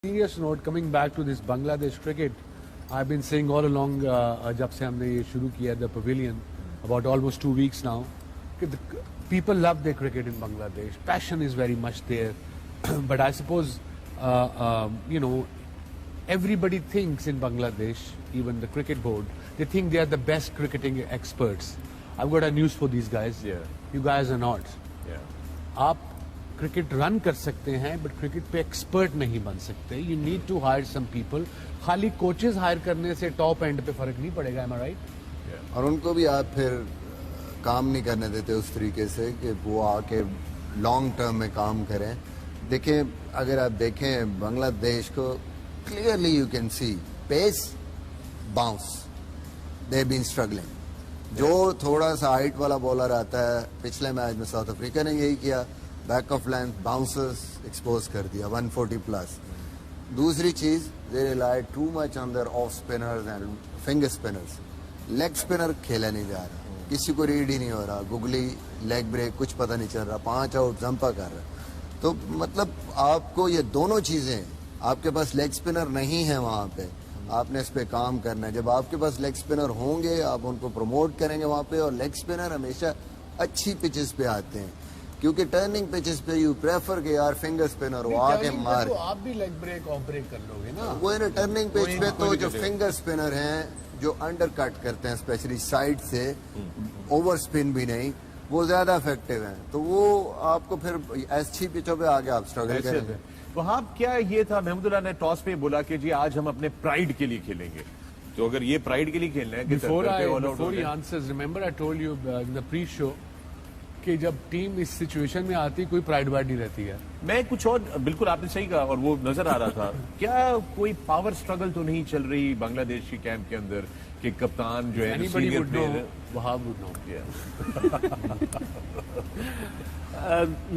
Serious note, coming back to this Bangladesh cricket, I've been saying all along, जब से हमने ये शुरू किया the pavilion, about almost 2 weeks now, people love their cricket in Bangladesh. Passion is very much there, but I suppose everybody thinks in Bangladesh, even the cricket board, they think they are the best cricketing experts. I've got a news for these guys. Yeah. You guys are not. Yeah. आप cricket run कर सकते हैं but cricket पे expert नहीं बन सकते. You need to hire some people. खाली coaches hire करने से टॉप एंड पे फर्क नहीं पड़ेगा. Am I right? और उनको भी आप फिर काम नहीं करने देते उस तरीके से कि वो आके लॉन्ग टर्म में काम करें. देखें, अगर आप देखें बांग्लादेश को, clearly you can see pace, bounce, they have been struggling. जो थोड़ा सा हाइट वाला बॉलर आता है, पिछले मैच में साउथ अफ्रीका ने यही किया, back of length bouncers expose कर दिया 140 प्लस. दूसरी चीज, they rely too much on their off spinners and finger spinners. Leg spinner खेला नहीं जा रहा, किसी को रीड ही नहीं हो रहा. गुगली, लेग ब्रेक, कुछ पता नहीं चल रहा. 5 आउट जंपा कर रहा. तो मतलब आपको ये दोनों चीजें, आपके पास लेग स्पिनर नहीं है वहां पे, आपने इस पे काम करना है. जब आपके पास लेग स्पिनर होंगे, आप उनको प्रमोट करेंगे वहां पे. और लेग स्पिनर हमेशा अच्छी पिचेस पे आते हैं, क्योंकि टर्निंग पिचेस पे यू प्रेफर के यार फिंगर स्पिनर वो आके मार. तो आप भी लेग ब्रेक ऑफ ब्रेक कर लोगे ना. वो है ना, टर्निंग पिच पे तो जो फिंगर स्पिनर हैं जो अंडर कट करते हैं स्पेशली साइड से, ओवर स्पिन भी नहीं, वो ज्यादा इफेक्टिव हैं. तो वो आपको फिर अच्छी पिचों पे आगे आप स्ट्रगल करेंगे. वहां क्या ये था, महमूदुल्लाह ने टॉस पे बोला कि जी आज हम अपने प्राइड के लिए खेलेंगे. तो अगर ये प्राइड के लिए खेलना है, before he answers, remember I told you in the pre-show कि जब टीम इस सिचुएशन में आती, कोई प्राइड वाइड नहीं रहती है. मैं कुछ और, बिल्कुल आपने सही कहा और वो नजर आ रहा था. क्या कोई पावर स्ट्रगल तो नहीं चल रही बांग्लादेश की कैंप के अंदर कि कप्तान जो है Anybody would know, Wahab would know.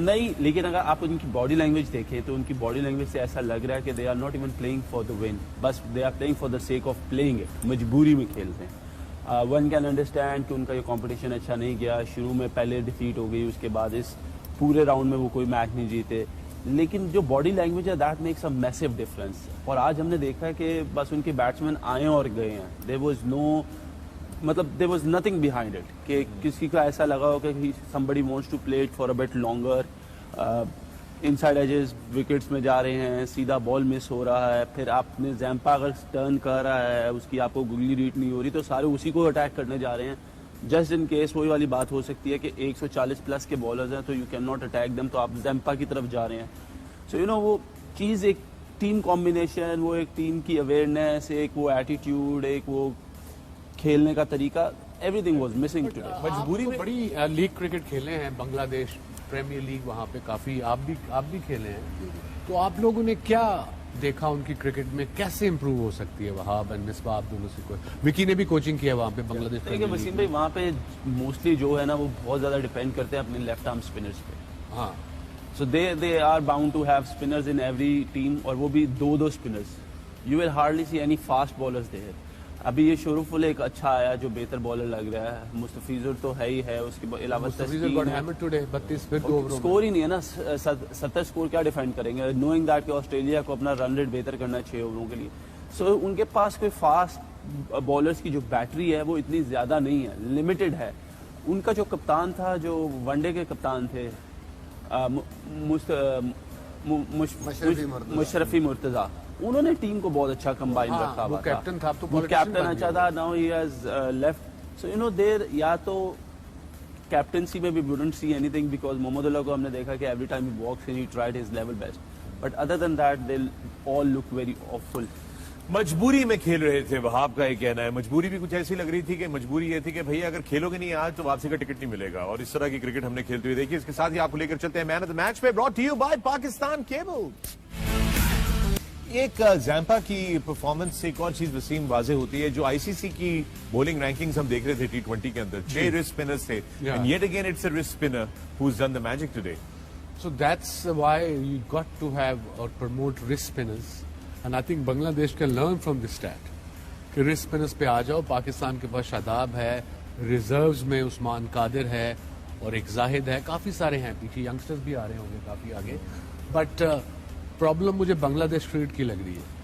नहीं, लेकिन अगर आप उनकी बॉडी लैंग्वेज देखें तो उनकी बॉडी लैंग्वेज से ऐसा लग रहा है कि they are not even playing for the win, बस they are playing for the sake of playing it. मजबूरी में खेलते हैं. वन कैन अंडरस्टैंड कि उनका ये कंपटीशन अच्छा नहीं गया. शुरू में पहले डिफीट हो गई, उसके बाद इस पूरे राउंड में वो कोई मैच नहीं जीते. लेकिन जो बॉडी लैंग्वेज है, that makes a massive difference. और आज हमने देखा है कि बस उनके बैट्समैन आए और गए हैं. देयर वाज नो, मतलब there was nothing behind it कि किसी का ऐसा लगा हो कि somebody wants to play it for a bit longer. Inside edges wickets में जा रहे हैं, सीधा बॉल मिस हो रहा है. फिर आपने जैम्पा अगर टर्न कर रहा है, उसकी आपको गुगली रीड नहीं हो रही, तो सारे उसी को अटैक करने जा रहे हैं. जस्ट इन केस वही वाली बात हो सकती है कि 140 प्लस के बॉलर्स हैं तो you can not attack them, तो आप जैम्पा की तरफ जा रहे हैं. सो वो चीज़, एक टीम कॉम्बिनेशन, वो एक टीम की अवेयरनेस, एक वो एटीट्यूड, एक वो खेलने का तरीका, एवरीथिंग वाज मिसिंग टुडे. मजबूरी में बड़ी लीग क्रिकेट खेले हैं बांग्लादेश प्रीमियर लीग, वहाँ पे काफी आप भी खेले हैं. तो आप लोगों ने क्या देखा उनकी क्रिकेट में, कैसे इंप्रूव हो सकती है? वहाब एंड मिसबा, आप दोनों से कोई, विकी ने भी कोचिंग किया वहाँ पे बांग्लादेश. देखिए वसीम भाई, वहाँ पे मोस्टली जो है ना वो बहुत ज्यादा डिपेंड करते हैं अपने लेफ्ट आर्म स्पिनर्स पे. हाँ, so they are bound to have spinners in every team, और वो भी दो spinners. You will hardly see any fast bowlers there. अभी ये शोरूफुल एक अच्छा आया जो बेहतर बॉलर लग रहा है. मुस्तफिजुर तो है ही है, उसके अलावा स्कोर ही नहीं है ना. 70 स्कोर क्या डिफेंड करेंगे, नोइंग दैट कि ऑस्ट्रेलिया को अपना रन रेट बेहतर करना है 6 ओवरों के लिए. सो उनके पास कोई फास्ट बॉलर्स की जो बैटरी है वो इतनी ज्यादा नहीं है, लिमिटेड है. उनका जो कप्तान था, जो वनडे के कप्तान थे, मुशर्रफी मुर्तजा, उन्होंने टीम को बहुत अच्छा कंबाइन रखा हुआ था. कैप्टन था, तो वो कैप्टन अच्छा था. Now he has left. So there, या तो कैप्टनसी में भी wouldn't see anything, because Mahmudullah को हमने देखा कि every time he walks in, he tried his level best, but other than that they all look very awful. मजबूरी में खेल रहे थे, वहाब का ये कहना है. मजबूरी भी कुछ ऐसी लग रही थी कि मजबूरी ये थी कि भैया अगर खेलोगे नहीं आज तो वापसी का टिकट नहीं मिलेगा. और इस तरह की क्रिकेट हमने खेलते हुए देखी. इसके साथ ही आपको लेकर चलते हैं मैन ऑफ द मैच पे, brought to you by Pakistan cable. एक जैम्पा की परफॉर्मेंस से एक और चीज वसीम वाजे होती है. जो आईसीसी की बॉलिंग रैंकिंग्स हम देख रहे थे T20 के अंदर, 6 रिस्ट स्पिनर्स थे, and yet again it's a wrist spinner who has done the magic today. So that's why you got to have or promote wrist spinners, and I think Bangladesh can learn from this stat. कि wrist spinners पे आ जाओ. पाकिस्तान के पास शादाब है, reserves में उस्मान कादिर है और एक जाहिद है, काफी सारे हैं. पीछे यंगस्टर्स भी आ रहे होंगे काफी आगे, बट प्रॉब्लम मुझे बांग्लादेश क्रिकेट की लग रही है.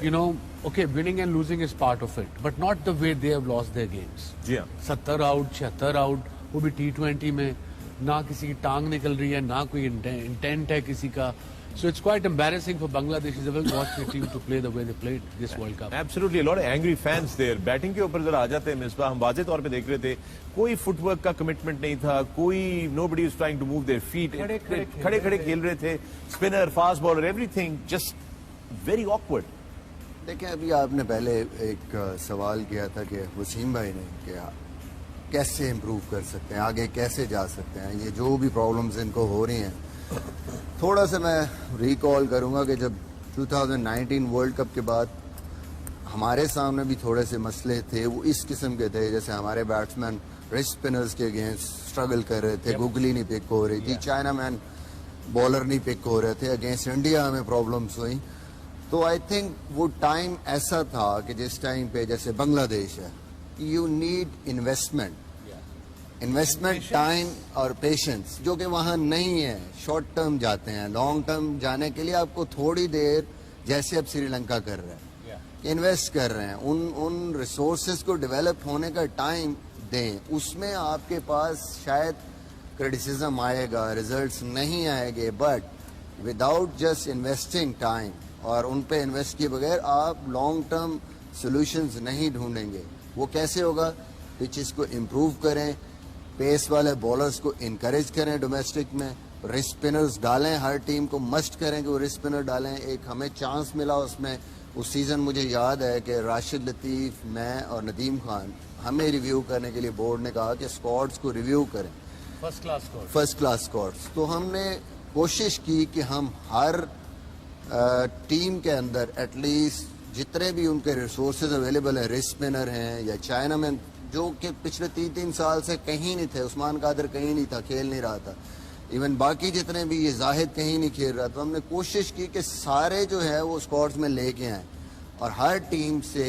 You know, okay, winning and losing is part of it, but not the way they have lost their games. जी हाँ. 70 आउट 76 आउट, वो भी T20 में, ना किसी की टांग निकल रही है, ना कोई इंटेंट है किसी का. So it's quite embarrassing for Bangladesh. It's a well-watched team to play the way they played this World Cup. Absolutely, a lot of angry fans there. Batting के ऊपर जरा आ जाते हैं मिसबा. हम वाज़े तौर पे देख रहे थे, कोई फुटवर्क का कमिटमेंट नहीं था, कोई nobody is trying to move their feet. खड़े-खड़े खेल रहे थे. Spinner, fast bowler, everything just very awkward. देखिए, अभी आपने पहले एक सवाल किया था कि वसीम भाई ने कि कैसे इम्प्रूव कर सकते हैं, आगे कैसे जा सकते हैं, ये जो भी प्रॉब्लम्स इनको हो रही हैं. थोड़ा सा मैं रिकॉल करूंगा कि जब 2019 वर्ल्ड कप के बाद हमारे सामने भी थोड़े से मसले थे, वो इस किस्म के थे. जैसे हमारे बैट्समैन रिस्ट स्पिनर्स के अगेंस्ट स्ट्रगल कर रहे थे, गुगली नहीं पिक हो रही थी, चाइना मैन बॉलर नहीं पिक हो रहे थे, अगेंस्ट इंडिया हमें प्रॉब्लम्स हुई. तो आई थिंक वो टाइम ऐसा था कि जिस टाइम पे जैसे बांग्लादेश है, यू नीड इन्वेस्टमेंट, टाइम और पेशेंस, जो कि वहाँ नहीं है. शॉर्ट टर्म जाते हैं, लॉन्ग टर्म जाने के लिए आपको थोड़ी देर, जैसे अब श्रीलंका कर रहे हैं, इन्वेस्ट कर रहे हैं, उन रिसोर्सेज को डेवलप होने का टाइम दें. उसमें आपके पास शायद क्रिटिसिज्म आएगा, रिजल्ट्स नहीं आएंगे, but without just investing time और उन पे इन्वेस्ट किए बगैर आप लॉन्ग टर्म सॉल्यूशंस नहीं ढूंढेंगे. वो कैसे होगा? पिचेस को इम्प्रूव करें, पेस वाले बॉलर्स को इनकरेज करें, डोमेस्टिक में रिस्ट स्पिनर्स डालें, हर टीम को मस्ट करें कि वो रिस्ट स्पिनर डालें. एक हमें चांस मिला उसमें, उस सीज़न मुझे याद है कि राशिद लतीफ़, मैं और नदीम खान, हमें रिव्यू करने के लिए बोर्ड ने कहा कि स्क्वाड्स को रिव्यू करें, फर्स्ट क्लास स्क्वाड्स. तो हमने कोशिश की कि हम हर टीम के अंदर एटलीस्ट जितने भी उनके रिसोर्सेज अवेलेबल है, रिस्ट स्पिनर हैं या चाइना में, जो कि पिछले 3 साल से कहीं नहीं थे, उस्मान कादर कहीं नहीं था, खेल नहीं रहा था, इवन बाकी जितने भी, ये जाहिद कहीं नहीं खेल रहा. तो हमने कोशिश की कि सारे जो है वो स्क्वाड्स में लेके आए और हर टीम से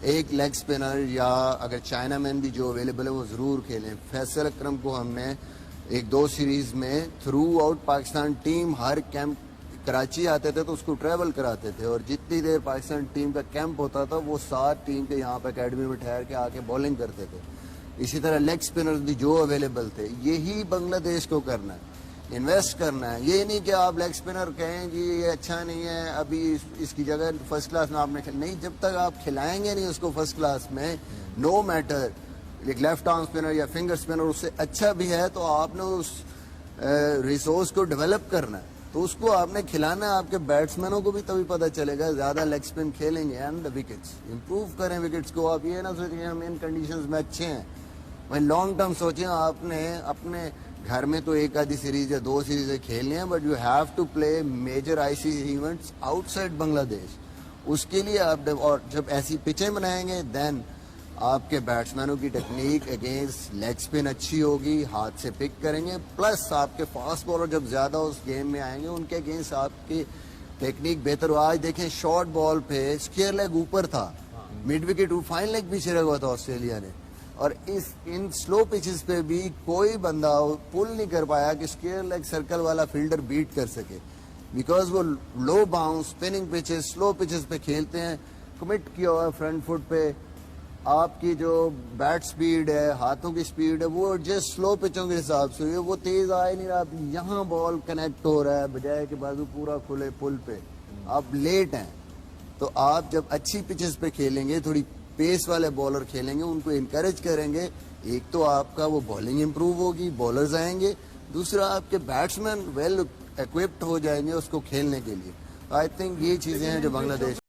एक लेग स्पिनर या अगर चाइना मैन भी जो अवेलेबल है वो ज़रूर खेलें. फैसल अकरम को हमने 1-2 सीरीज़ में थ्रू आउट पाकिस्तान टीम, हर कैंप कराची आते थे तो उसको ट्रैवल कराते थे, और जितनी देर पाकिस्तान टीम का कैंप होता था वो 7 टीम के यहाँ पे अकेडमी में ठहर के आके बॉलिंग करते थे. इसी तरह लेग स्पिनर्स भी जो अवेलेबल थे. यही बांग्लादेश को करना है, इन्वेस्ट करना है. ये नहीं कि आप लेग स्पिनर कहें कि ये अच्छा नहीं है, अभी इसकी जगह फर्स्ट क्लास में आपने नहीं. जब तक आप खिलाएंगे नहीं उसको फर्स्ट क्लास में, नो मैटर एक लेफ्ट आर्म स्पिनर या फिंगर स्पिनर उससे अच्छा भी है, तो आपने उस रिसोर्स को डेवलप करना है, तो उसको आपने खिलाना है. आपके बैट्समैनों को भी तभी पता चलेगा, ज्यादा लेग स्पिन खेलेंगे एंड द विकेट्स इंप्रूव करें विकेट्स को. आप ये ना सोचें हम इन कंडीशंस में अच्छे हैं, वही लॉन्ग टर्म सोचें. आपने अपने घर में तो 1 आधी सीरीज या 2 सीरीजें खेलनी है, but you have to play major ICC events outside Bangladesh. उसके लिए आप और जब ऐसी पिचें बनाएंगे देन आपके बैट्समैनों की टेक्निक अगेंस्ट लेग स्पिन अच्छी होगी, हाथ से पिक करेंगे, प्लस आपके फास्ट बॉलर जब ज्यादा उस गेम में आएंगे उनके अगेंस्ट आपकी टेक्निक बेहतर हो. आज देखें शॉर्ट बॉल पे स्क्वायर लेग ऊपर था, मिड विकेट फाइन लेग पीछे रखा हुआ था ऑस्ट्रेलिया ने, और इन स्लो पिचेस पे भी कोई बंदा पुल नहीं कर पाया कि स्क्वायर लेग सर्कल वाला फील्डर बीट कर सके, बिकॉज वो low bounce spinning pitches, slow pitches पे खेलते हैं. कमिट किया हुआ फ्रंट फुट पे, आपकी जो बैट स्पीड है, हाथों की स्पीड है, वो जस्ट स्लो पिचों के हिसाब से हुई है, वो तेज आ ही नहीं रहा. यहाँ बॉल कनेक्ट हो रहा है बजाय के बाजू पूरा खुले पुल पे. आप लेट हैं, तो आप जब अच्छी पिचेस पे खेलेंगे, थोड़ी पेस वाले बॉलर खेलेंगे, उनको इनकरेज करेंगे, एक तो आपका वो बॉलिंग इंप्रूव होगी, बॉलर्स आएंगे, दूसरा आपके बैट्समैन वेल इक्विप्ड हो जाएंगे उसको खेलने के लिए. आई थिंक ये चीजें हैं जो बांग्लादेश